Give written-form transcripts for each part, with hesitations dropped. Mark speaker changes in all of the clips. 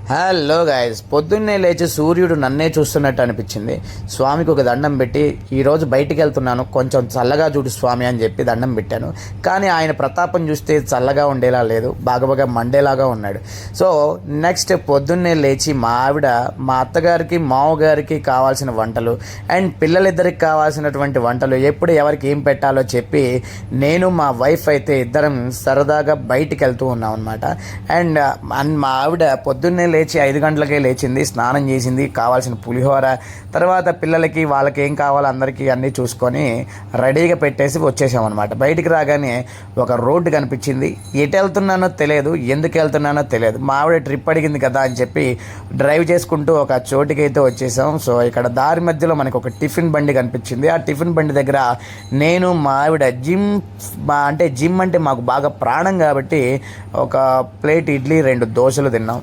Speaker 1: Hello guys, పొద్దున్నే లేచి సూర్యుడు నన్నే చూస్తున్నట్టు అనిపించింది. స్వామికి ఒక దండం పెట్టి ఈరోజు బయటికి వెళ్తున్నాను, కొంచెం చల్లగా చూడు స్వామి అని చెప్పి దండం పెట్టాను. కానీ ఆయన ప్రతాపం చూస్తే చల్లగా ఉండేలా లేదు, బాగా మండేలాగా ఉన్నాడు. సో నెక్స్ట్ పొద్దున్నే లేచి మా ఆవిడ మా అత్తగారికి మామగారికి కావాల్సిన వంటలు అండ్ పిల్లలిద్దరికి కావాల్సినటువంటి వంటలు ఎప్పుడు ఎవరికి ఏం పెట్టాలో చెప్పి నేను మా వైఫ్ అయితే ఇద్దరం సరదాగా బయటికి వెళ్తూ ఉన్నాం అనమాట. అండ్ మా ఆవిడ పొద్దున్నే లేచి 5 గంటలకే లేచింది, స్నానం చేసింది, కావాల్సిన పులిహోర తర్వాత పిల్లలకి వాళ్ళకి ఏం కావాలో అందరికీ అన్నీ చూసుకొని రెడీగా పెట్టేసి వచ్చేసామన్నమాట. బయటికి రాగానే ఒక రోడ్డు కనిపించింది. ఎటు వెళ్తున్నానో తెలియదు, ఎందుకు వెళ్తున్నానో తెలియదు. మా ఆవిడ ట్రిప్ అడిగింది కదా అని చెప్పి డ్రైవ్ చేసుకుంటూ ఒక చోటుకి అయితే వచ్చేసాం. సో ఇక్కడ దారి మధ్యలో మనకు ఒక టిఫిన్ బండి కనిపించింది. ఆ టిఫిన్ బండి దగ్గర నేను మా ఆవిడ జిమ్ అంటే మాకు బాగా ప్రాణం కాబట్టి ఒక ప్లేట్ ఇడ్లీ 2 దోశలు తిన్నాం.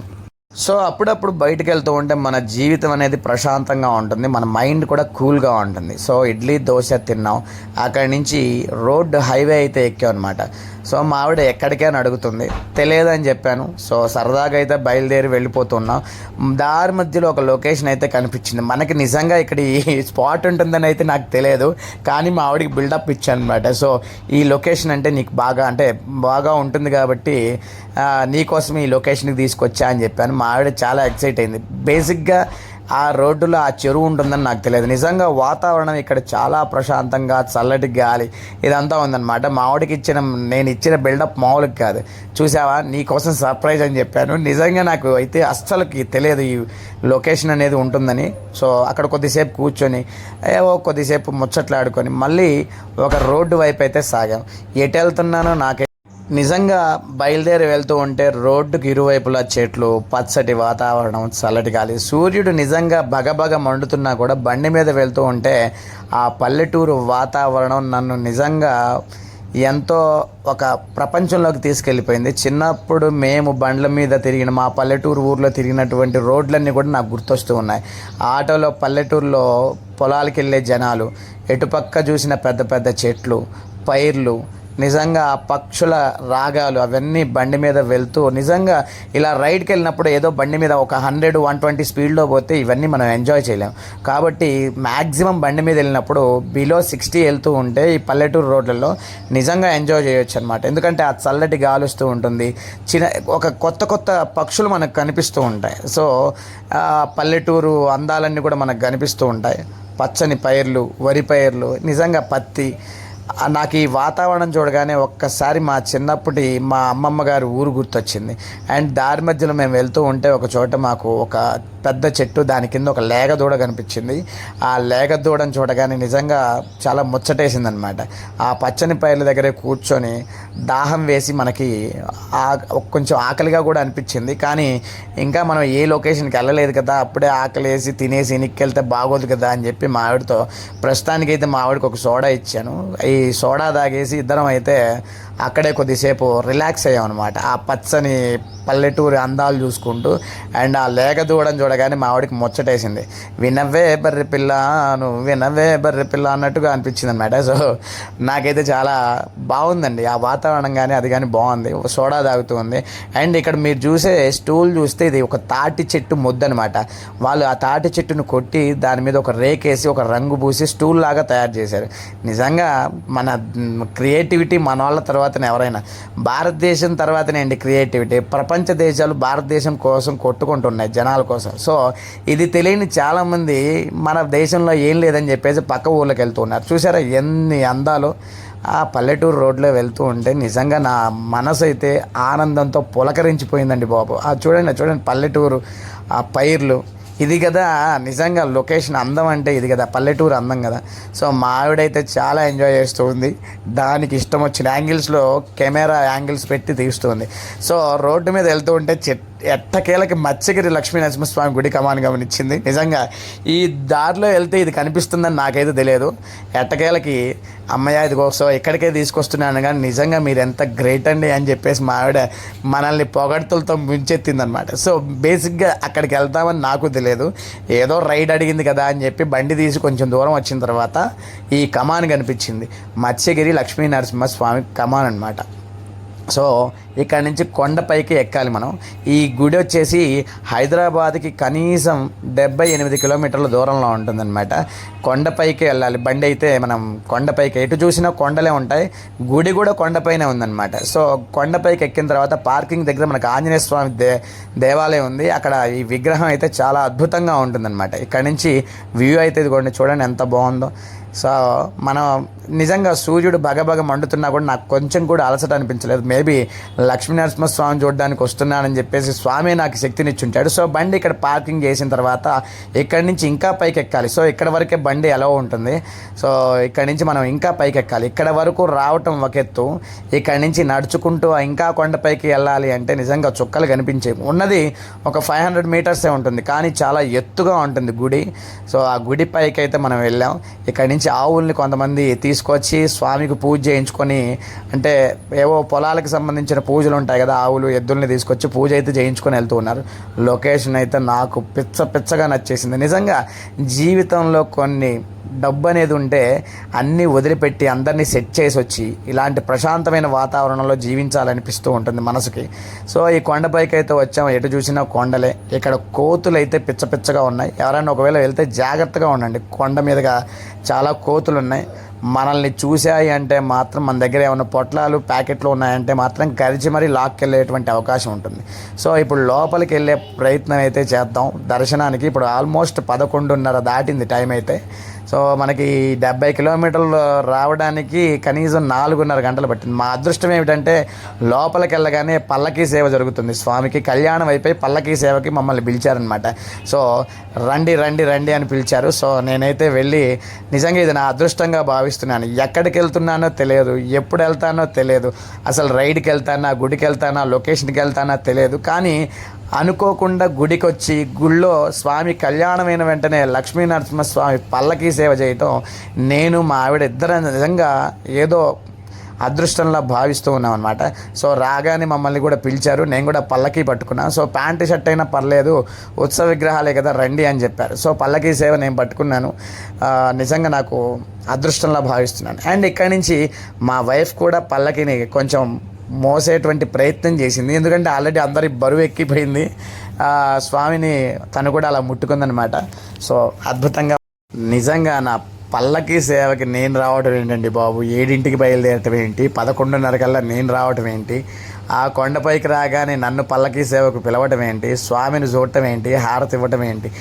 Speaker 1: సో అప్పుడప్పుడు బయటకు వెళ్తూ ఉంటే మన జీవితం అనేది ప్రశాంతంగా ఉంటుంది, మన మైండ్ కూడా కూల్గా ఉంటుంది. సో ఇడ్లీ దోశ తిన్నాం. అక్కడి నుంచి రోడ్ హైవే అయితే ఎక్కాం అనమాట. సో మా ఆవిడ ఎక్కడికైనా అడుగుతుంది, తెలియదని చెప్పాను. సో సరదాగా అయితే బయలుదేరి వెళ్ళిపోతున్నాం. దారి మధ్యలో ఒక లొకేషన్ అయితే కనిపించింది. మనకి నిజంగా ఇక్కడ ఈ స్పాట్ ఉంటుందని అయితే నాకు తెలియదు, కానీ మా ఆవిడకి బిల్డప్ ఇచ్చాను అనమాట. సో ఈ లొకేషన్ అంటే నీకు బాగా ఉంటుంది కాబట్టి నీకోసం ఈ లొకేషన్కి తీసుకొచ్చా అని చెప్పాను. మా ఆవిడ చాలా ఎక్సైట్ అయింది. బేసిక్గా ఆ రోడ్డులో ఆ చెరువు ఉంటుందని నాకు తెలియదు. నిజంగా వాతావరణం ఇక్కడ చాలా ప్రశాంతంగా చల్లటి గాలి ఇదంతా ఉందన్నమాట. మా ఆవిడకి నేను ఇచ్చిన బిల్డప్ మామూలుగా కాదు. చూసావా, నీకోసం సర్ప్రైజ్ అని చెప్పాను. నిజంగా నాకు అయితే అస్సలకి తెలియదు ఈ లొకేషన్ అనేది ఉంటుందని. సో అక్కడ కొద్దిసేపు కూర్చొని కొద్దిసేపు ముచ్చట్లాడుకొని మళ్ళీ ఒక రోడ్డు వైపు అయితే సాగాం. ఎటు వెళ్తున్నానో నాకే నిజంగా బయలుదేరి వెళ్తూ ఉంటే రోడ్డుకి ఇరువైపులా చెట్లు, పచ్చటి వాతావరణం, చల్లటి గాలి, సూర్యుడు నిజంగా బగబగ మండుతున్నా కూడా బండి మీద వెళ్తూ ఉంటే ఆ పల్లెటూరు వాతావరణం నన్ను నిజంగా ఎంతో ఒక ప్రపంచంలోకి తీసుకెళ్ళిపోయింది. చిన్నప్పుడు మేము బండ్ల మీద తిరిగిన మా పల్లెటూరు ఊర్లో తిరిగినటువంటి రోడ్లన్నీ కూడా నాకు గుర్తొస్తూ ఉన్నాయి. ఆటోలో పల్లెటూరులో పొలాలకు వెళ్ళే జనాలు, ఎటుపక్క చూసిన పెద్ద పెద్ద చెట్లు, పైర్లు, నిజంగా ఆ పక్షుల రాగాలు అవన్నీ బండి మీద వెళ్తూ నిజంగా ఇలా రైడ్కి వెళ్ళినప్పుడు ఏదో బండి మీద ఒక 100-120 స్పీడ్లో పోతే ఇవన్నీ మనం ఎంజాయ్ చేయలేం. కాబట్టి మ్యాక్సిమం బండి మీద వెళ్ళినప్పుడు బిలో 60 వెళ్తూ ఉంటే ఈ పల్లెటూరు రోడ్లలో నిజంగా ఎంజాయ్ చేయొచ్చు అనమాట. ఎందుకంటే ఆ చల్లటి గాలి వస్తూ ఉంటుంది, ఒక కొత్త పక్షులు మనకు కనిపిస్తూ ఉంటాయి. సో పల్లెటూరు అందాలన్నీ కూడా మనకు కనిపిస్తూ ఉంటాయి. పచ్చని పైర్లు, వరి పైర్లు, నిజంగా పత్తి. నాకు ఈ వాతావరణం చూడగానే ఒక్కసారి మా చిన్నప్పటి మా అమ్మమ్మ గారి ఊరు గుర్తొచ్చింది. అండ్ దారి మధ్యలో మేము వెళ్తూ ఉంటే ఒక చోట మాకు ఒక పెద్ద చెట్టు, దాని కింద ఒక లేగదూడ కనిపించింది. ఆ లేగదూడని చూడగానే నిజంగా చాలా ముచ్చటేసింది అనమాట. ఆ పచ్చని పైర్ల దగ్గరే కూర్చొని దాహం వేసి మనకి కొంచెం ఆకలిగా కూడా అనిపించింది. కానీ ఇంకా మనం ఏ లొకేషన్కి వెళ్ళలేదు కదా, అప్పుడే ఆకలి వేసి తినేసి వెళ్తే బాగోదు కదా అని చెప్పి మా ఆవిడతో ప్రస్తుతానికైతే మా ఆవిడకి ఒక సోడా ఇచ్చాను. ఈ సోడా తాగేసి ఇద్దరం అయితే అక్కడే కొద్దిసేపు రిలాక్స్ అయ్యాం అనమాట. ఆ పచ్చని పల్లెటూరి అందాలు చూసుకుంటూ అండ్ ఆ లేగదూడని చూడగానే మా ఆవిడకి ముచ్చటేసింది. వినవే బర్రె పిల్ల, వినవే బర్రె పిల్ల అన్నట్టుగా అనిపించింది అనమాట. సో నాకైతే చాలా బాగుందండి ఆ వాతావరణం కానీ అది కానీ బాగుంది. సోడా తాగుతూ ఉంది. అండ్ ఇక్కడ మీరు చూసే స్టూల్ చూస్తే ఇది ఒక తాటి చెట్టు ముద్ద అనమాట. వాళ్ళు ఆ తాటి చెట్టును కొట్టి దాని మీద ఒక రేకేసి ఒక రంగు పూసి స్టూల్ లాగా తయారు చేశారు. నిజంగా మన క్రియేటివిటీ మన వాళ్ళ తర్వాతనే ఎవరైనా, భారతదేశం తర్వాతనే అండి క్రియేటివిటీ. ప్రపంచ దేశాలు భారతదేశం కోసం కొట్టుకుంటున్నాయి జనాల కోసం. సో ఇది తెలియని చాలామంది మన దేశంలో ఏం లేదని చెప్పేసి పక్క ఊళ్ళకి వెళ్తూ ఉన్నారు. చూసారా ఎన్ని అందాలు ఆ పల్లెటూరు రోడ్లో వెళ్తూ ఉంటే నిజంగా నా మనసు అయితే ఆనందంతో పులకరించిపోయిందండి బాబు. చూడండి పల్లెటూరు, ఆ పైర్లు, ఇది కదా నిజంగా లొకేషన్ అందం అంటే ఇది కదా, పల్లెటూరు అందం కదా. సో మా ఆవిడైతే చాలా ఎంజాయ్ చేస్తూ ఉంది. దానికి ఇష్టం వచ్చిన యాంగిల్స్లో కెమెరా యాంగిల్స్ పెట్టి తీస్తుంది. సో రోడ్డు మీద వెళ్తూ ఉంటే ఎట్టకేలకి మత్స్యగిరి లక్ష్మీ నరసింహస్వామి గుడి కమాన్ గమనించింది. నిజంగా ఈ దారిలో వెళ్తే ఇది కనిపిస్తుందని నాకైతే తెలియదు. ఎట్టకేలకి అమ్మయ్య ఇదిగో సో ఇక్కడికే తీసుకొస్తున్నాను, కానీ నిజంగా మీరు ఎంత గ్రేట్ అండి అని చెప్పేసి మా ఆవిడ మనల్ని పొగడ్తలతో ముంచెత్తిందనమాట. సో బేసిక్గా అక్కడికి వెళ్తామని నాకు తెలియదు, ఏదో రైడ్ అడిగింది కదా అని చెప్పి బండి తీసి కొంచెం దూరం వచ్చిన తర్వాత ఈ కమాన్ కనిపించింది. మత్స్యగిరి లక్ష్మీ నరసింహస్వామి కమాన్ అనమాట. సో ఇక్కడ నుంచి కొండపైకి ఎక్కాలి మనం. ఈ గుడి వచ్చేసి హైదరాబాద్కి కనీసం 78 కిలోమీటర్ల దూరంలో ఉంటుందన్నమాట. కొండపైకి వెళ్ళాలి బండి అయితే. మనం కొండపైకి ఎటు చూసినా కొండలే ఉంటాయి, గుడి కూడా కొండపైనే ఉందన్నమాట. సో కొండపైకి ఎక్కిన తర్వాత పార్కింగ్ దగ్గర మనకు ఆంజనేయ స్వామి దేవాలయం ఉంది. అక్కడ ఈ విగ్రహం అయితే చాలా అద్భుతంగా ఉంటుందన్నమాట. ఇక్కడ నుంచి వ్యూ అయితే ఇదిగోండి, చూడండి ఎంత బాగుందో. సో మనం నిజంగా సూర్యుడు బగబగ మండుతున్నా కూడా నాకు కొంచెం కూడా అలసట అనిపించలేదు. మేబీ లక్ష్మీనరసింహస్వామి చూడడానికి వస్తున్నానని చెప్పేసి స్వామి నాకు శక్తినిచ్చుంటాడు. సో బండి ఇక్కడ పార్కింగ్ చేసిన తర్వాత ఇక్కడి నుంచి ఇంకా పైకి ఎక్కాలి. సో ఇక్కడ వరకే బండి ఎలా ఉంటుంది. సో ఇక్కడ నుంచి మనం ఇంకా పైకి ఎక్కాలి. ఇక్కడ వరకు రావటం ఒక ఎత్తు, ఇక్కడ నుంచి నడుచుకుంటూ ఇంకా కొండపైకి వెళ్ళాలి అంటే నిజంగా చుక్కలు కనిపించేవి. ఉన్నది ఒక 500 మీటర్సే ఉంటుంది, కానీ చాలా ఎత్తుగా ఉంటుంది గుడి. సో ఆ గుడి పైకి అయితే మనం వెళ్ళాం. ఇక్కడ నుంచి ఆవుల్ని కొంతమంది తీసుకొచ్చి స్వామికి పూజ చేయించుకొని, అంటే ఏవో పొలాలకు సంబంధించిన పూజలు ఉంటాయి కదా, ఆవులు ఎద్దుల్ని తీసుకొచ్చి పూజ అయితే చేయించుకొని వెళ్తూ ఉన్నారు. లొకేషన్ అయితే నాకు పిచ్చగా నచ్చేసింది. నిజంగా జీవితంలో కొన్ని డబ్బు అనేది ఉంటే అన్నీ వదిలిపెట్టి అందరినీ సెట్ చేసి వచ్చి ఇలాంటి ప్రశాంతమైన వాతావరణంలో జీవించాలనిపిస్తూ ఉంటుంది మనసుకి. సో ఈ కొండపైకి అయితే వచ్చాము, ఎటు చూసినా కొండలే. ఇక్కడ కోతులు అయితే పిచ్చగా ఉన్నాయి. ఎవరైనా ఒకవేళ వెళ్తే జాగ్రత్తగా ఉండండి. కొండ మీదుగా చాలా కోతులు ఉన్నాయి. మనల్ని చూసాయి అంటే మాత్రం, మన దగ్గర ఏమైనా పొట్లాలు ప్యాకెట్లు ఉన్నాయంటే మాత్రం కరిచి మరీ లాక్కెళ్ళేటువంటి అవకాశం ఉంటుంది. సో ఇప్పుడు లోపలికి వెళ్ళే ప్రయత్నం అయితే చేద్దాం దర్శనానికి. ఇప్పుడు ఆల్మోస్ట్ 11:30 దాటింది టైం అయితే. సో మనకి 70 కిలోమీటర్లు రావడానికి కనీసం 4:30 గంటలు పట్టింది. మా అదృష్టం ఏమిటంటే లోపలికి వెళ్ళగానే పల్లకీ సేవ జరుగుతుంది. స్వామికి కళ్యాణం అయిపోయి పల్లకీ సేవకి మమ్మల్ని పిలిచారనమాట. సో రండి రండి రండి అని పిలిచారు. సో నేనైతే వెళ్ళి నిజంగా ఇది నా అదృష్టంగా భావిస్తున్నాను. ఎక్కడికి వెళ్తున్నానో తెలియదు, ఎప్పుడు వెళ్తానో తెలియదు, అసలు రైడ్కి వెళ్తానా, గుడికి వెళ్తానా, లొకేషన్కి వెళ్తానా తెలియదు. కానీ అనుకోకుండా గుడికి వచ్చి గుళ్ళో స్వామి కళ్యాణమైన వెంటనే లక్ష్మీనరసింహస్వామి పల్లకీ సేవ చేయటం నేను మా ఆవిడ ఇద్దరం నిజంగా ఏదో అదృష్టంలా భావిస్తూ ఉన్నాం అనమాట. సో రాగానే మమ్మల్ని కూడా పిలిచారు. నేను కూడా పల్లకీ పట్టుకున్నాను. సో ప్యాంటు షర్ట్ అయినా పర్లేదు, ఉత్సవ విగ్రహాలే కదా రండి అని చెప్పారు. సో పల్లకీ సేవ నేను పట్టుకున్నాను. నిజంగా నాకు అదృష్టంలా భావిస్తున్నాను. అండ్ ఇక్కడి నుంచి మా వైఫ్ కూడా పల్లకీని కొంచెం మోసేటువంటి ప్రయత్నం చేసింది. ఎందుకంటే ఆల్రెడీ అందరి బరువు ఎక్కిపోయింది. స్వామిని తను కూడా అలా ముట్టుకుందనమాట. సో అద్భుతంగా. నిజంగా నా పల్లకీ సేవకి నేను రావటం ఏంటండి బాబు, 7ంటికి బయలుదేరటం ఏంటి, 11:30 కల్లా నేను రావటం ఏంటి, ఆ కొండపైకి రాగానే నన్ను పల్లకీ సేవకు పిలవటం ఏంటి, స్వామిని చూడటం ఏంటి, హారతి ఇవ్వటం ఏంటి,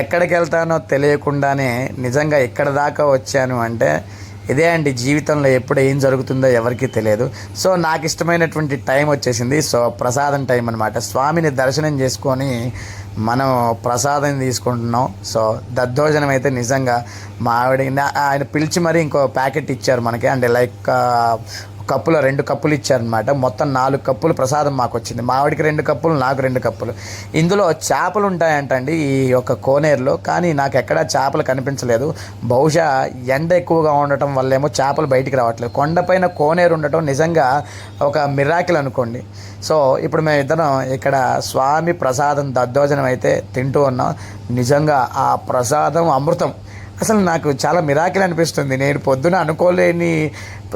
Speaker 1: ఎక్కడికి వెళ్తానో తెలియకుండానే నిజంగా ఇక్కడ దాకా వచ్చాను అంటే ఇదే అండి. జీవితంలో ఎప్పుడు ఏం జరుగుతుందో ఎవరికీ తెలియదు. సో నాకు ఇష్టమైనటువంటి టైం వచ్చేసింది. సో ప్రసాదం టైం అనమాట. స్వామిని దర్శనం చేసుకొని మనం ప్రసాదం తీసుకుంటున్నాం. సో దద్దోజనం అయితే నిజంగా మా ఆవిడ ఆయన పిలిచి మరీ ఇంకో ప్యాకెట్ ఇచ్చారు మనకి. అంటే లైక్ కప్పులో 2 కప్పులు ఇచ్చారనమాట. మొత్తం 4 కప్పులు ప్రసాదం మాకు వచ్చింది. మా ఆవిడికి 2 కప్పులు, నాకు 2 కప్పులు. ఇందులో చేపలు ఉంటాయంటండి ఈ యొక్క కోనేరులో, కానీ నాకు ఎక్కడా చేపలు కనిపించలేదు. బహుశా ఎండ ఎక్కువగా ఉండటం వల్లేమో చేపలు బయటికి రావట్లేదు. కొండపైన కోనేరు ఉండటం నిజంగా ఒక మిరాకిల్ అనుకోండి. సో ఇప్పుడు మేమిద్దరం ఇక్కడ స్వామి ప్రసాదం దద్దోజనం అయితే తింటూ ఉన్నాం. నిజంగా ఆ ప్రసాదం అమృతం. అసలు నాకు చాలా మిరాకిల్ అనిపిస్తుంది. నేను పొద్దున అనుకోలేని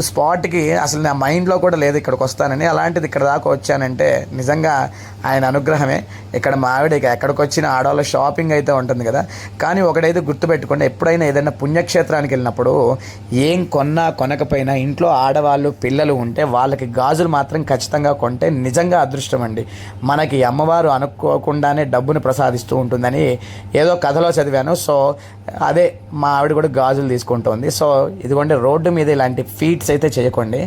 Speaker 1: స్పాట్కి అసలు నా మైండ్లో కూడా లేదు ఇక్కడికి వస్తానని. అలాంటిది ఇక్కడ దాకా వచ్చానంటే నిజంగా ఆయన అనుగ్రహమే. ఇక్కడ మా ఆవిడకి ఎక్కడికి వచ్చిన ఆడవాళ్ళ షాపింగ్ అయితే ఉంటుంది కదా, కానీ ఒకటైతే గుర్తుపెట్టుకోండి, ఎప్పుడైనా ఏదైనా పుణ్యక్షేత్రానికి వెళ్ళినప్పుడు ఏం కొన్నా కొనకపోయినా ఇంట్లో ఆడవాళ్ళు పిల్లలు ఉంటే వాళ్ళకి గాజులు మాత్రం ఖచ్చితంగా కొంటే నిజంగా అదృష్టం అండి. మనకి అమ్మవారు అనుకోకుండానే డబ్బును ప్రసాదిస్తూ ఉంటుందని ఏదో కథలో చదివాను. సో అదే మా ఆవిడ కూడా గాజులు తీసుకుంటుంది. సో ఇదిగోండి, రోడ్డు మీద ఇలాంటి ఫీట్స్ అయితే చేయకండి.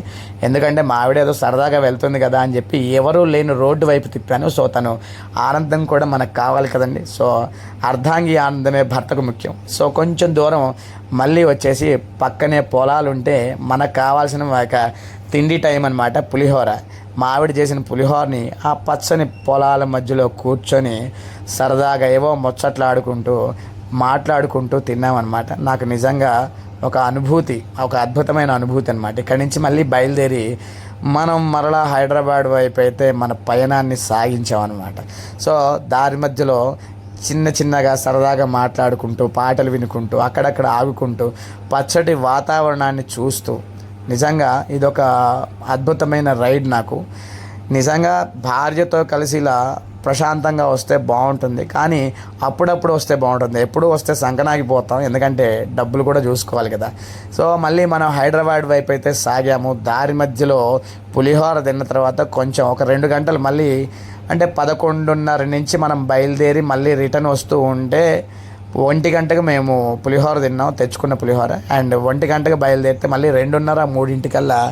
Speaker 1: ఎందుకంటే మా ఆవిడ ఏదో సరదాగా వెళ్తుంది కదా అని చెప్పి ఎవరూ లేని రోడ్డు వైపు తిప్పాను. సో తను ఆనందం కూడా మనకు కావాలి కదండి. సో అర్ధాంగి ఆనందమే భర్తకు ముఖ్యం. సో కొంచెం దూరం మళ్ళీ వచ్చేసి పక్కనే పొలాలు ఉంటే మనకు కావాల్సిన ఒక తిండి టైం అనమాట. పులిహోర. మా ఆవిడ చేసిన పులిహోరని ఆ పచ్చని పొలాల మధ్యలో కూర్చొని సరదాగా ఏవో ముచ్చట్లాడుకుంటూ మాట్లాడుకుంటూ తిన్నామన్నమాట. నాకు నిజంగా ఒక అనుభూతి, ఒక అద్భుతమైన అనుభూతి అనమాట. ఇక్కడి నుంచి మళ్ళీ బయలుదేరి మనం మరలా హైదరాబాద్ వైపు అయితే మన పయనాన్ని సాగించామన్నమాట. సో దారి మధ్యలో చిన్నగా సరదాగా మాట్లాడుకుంటూ, పాటలు వినుకుంటూ, అక్కడక్కడ ఆగుకుంటూ, పచ్చటి వాతావరణాన్ని చూస్తూ నిజంగా ఇదొక అద్భుతమైన రైడ్ నాకు. నిజంగా భార్యతో కలిసి ఇలా ప్రశాంతంగా వస్తే బాగుంటుంది, కానీ అప్పుడప్పుడు వస్తే బాగుంటుంది. ఎప్పుడు వస్తే సంకనాగిపోతాం, ఎందుకంటే డబ్బులు కూడా చూసుకోవాలి కదా. సో మళ్ళీ మనం హైదరాబాద్ వైపు అయితే సాగాము. దారి మధ్యలో పులిహోర తిన్న తర్వాత కొంచెం ఒక 2 గంటలు మళ్ళీ, అంటే 11:30 నుంచి మనం బయలుదేరి మళ్ళీ రిటర్న్ వస్తూ ఉంటే 1 గంటకు మేము పులిహోర తిన్నాం, తెచ్చుకున్న పులిహోర. అండ్ 1 గంటకు బయలుదేరితే మళ్ళీ 2:30, 3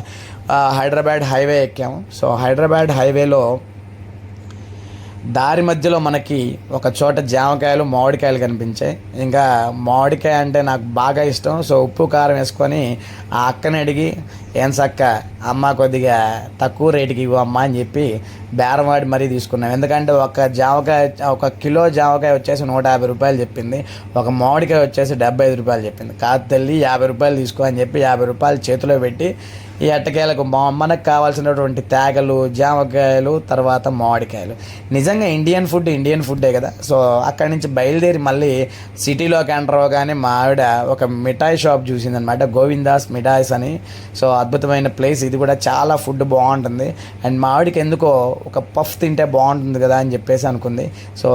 Speaker 1: హైదరాబాద్ హైవే ఎక్కాము. సో హైదరాబాద్ హైవేలో దారి మధ్యలో మనకి ఒక చోట జామకాయలు, మామిడికాయలు కనిపించాయి. ఇంకా మామిడికాయ అంటే నాకు బాగా ఇష్టం. సో ఉప్పు కారం వేసుకొని ఆ అక్కని అడిగి, ఏం చక్క అమ్మ కొద్దిగా తక్కువ రేటుకి ఇవ్వు అమ్మ అని చెప్పి బేరవాడి మరీ తీసుకున్నాం. ఎందుకంటే ఒక కిలో జామకాయ వచ్చేసి 150 రూపాయలు చెప్పింది, ఒక మామిడికాయ వచ్చేసి 75 రూపాయలు చెప్పింది. కాదు తల్లి 50 రూపాయలు తీసుకో అని చెప్పి 50 రూపాయలు చేతిలో పెట్టి ఈ అట్టకాయలకు మనకు కావాల్సినటువంటి తేగలు, జామకాయలు, తర్వాత మామిడికాయలు. నిజంగా ఇండియన్ ఫుడ్డే కదా. సో అక్కడి నుంచి బయలుదేరి మళ్ళీ సిటీలోకి ఎంటర్ అవగానే మా ఆవిడ ఒక మిఠాయి షాప్ చూసిందనమాట, గోవిందాస్ మిఠాయిస్ అని. సో అద్భుతమైన ప్లేస్ ఇది కూడా, చాలా ఫుడ్ బాగుంటుంది. అండ్ మా ఆవిడకి ఎందుకో ఒక పఫ్ తింటే బాగుంటుంది కదా అని చెప్పేసి అనుకుంది. సో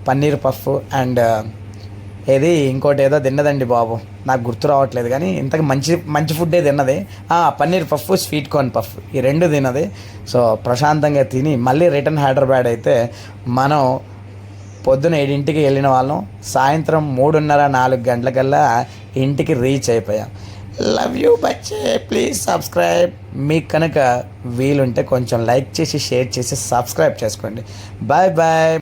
Speaker 1: పన్నీర్ పఫ్ అండ్ ఇంకోటి ఏదో తిన్నదండి బాబు, నాకు గుర్తు రావట్లేదు, కానీ ఇంతకు మంచి ఫుడ్డే తిన్నది. Paneer puff, sweet corn puff, ఈ 2 తిన్నది. సో ప్రశాంతంగా తిని మళ్ళీ రిటర్న్ హైదరాబాద్ అయితే మనం పొద్దున 7ంటికి వెళ్ళిన వాళ్ళం, సాయంత్రం 3:30, 4 గంటలకల్లా ఇంటికి రీచ్ అయిపోయాం. లవ్ యూ బచ్చే, ప్లీజ్ సబ్స్క్రైబ్. మీకు కనుక వీలుంటే కొంచెం లైక్ చేసి, షేర్ చేసి, సబ్స్క్రైబ్ చేసుకోండి. Bye bye.